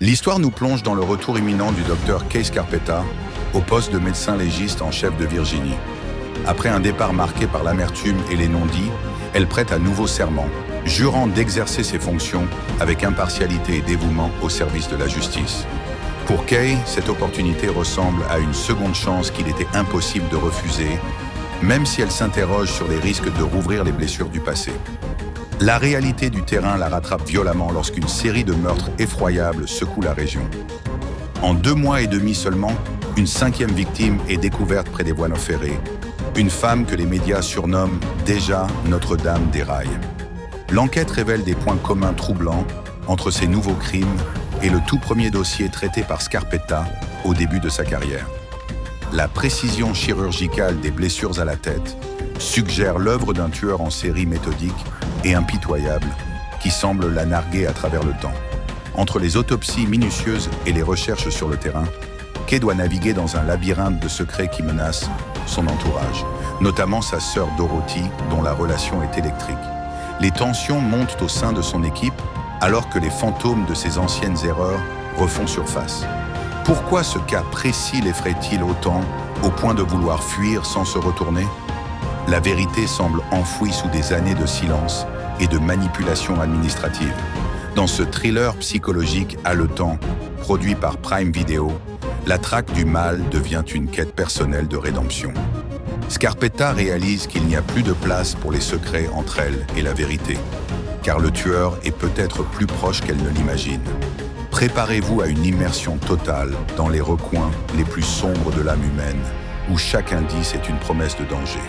L'histoire nous plonge dans le retour imminent du docteur Kay Scarpetta au poste de médecin légiste en chef de Virginie. Après un départ marqué par l'amertume et les non-dits, elle prête à nouveau serment, jurant d'exercer ses fonctions avec impartialité et dévouement au service de la justice. Pour Kay, cette opportunité ressemble à une seconde chance qu'il était impossible de refuser, même si elle s'interroge sur les risques de rouvrir les blessures du passé. La réalité du terrain la rattrape violemment lorsqu'une série de meurtres effroyables secoue la région. En 2 mois et demi seulement, une 5e victime est découverte près des Buenos Ferré, une femme que les médias surnomment déjà Notre-Dame des Rails. L'enquête révèle des points communs troublants entre ces nouveaux crimes et le tout premier dossier traité par Scarpetta au début de sa carrière. La précision chirurgicale des blessures à la tête suggère l'œuvre d'un tueur en série méthodique et impitoyable qui semble la narguer à travers le temps. Entre les autopsies minutieuses et les recherches sur le terrain, Kay doit naviguer dans un labyrinthe de secrets qui menacent son entourage, notamment sa sœur Dorothy, dont la relation est électrique. Les tensions montent au sein de son équipe alors que les fantômes de ses anciennes erreurs refont surface. Pourquoi ce cas précis l'effraie-t-il autant, au point de vouloir fuir sans se retourner? La vérité semble enfouie sous des années de silence et de manipulation administrative. Dans ce thriller psychologique haletant, produit par Prime Video, la traque du mal devient une quête personnelle de rédemption. Scarpetta réalise qu'il n'y a plus de place pour les secrets entre elle et la vérité, car le tueur est peut-être plus proche qu'elle ne l'imagine. Préparez-vous à une immersion totale dans les recoins les plus sombres de l'âme humaine, où chaque indice est une promesse de danger.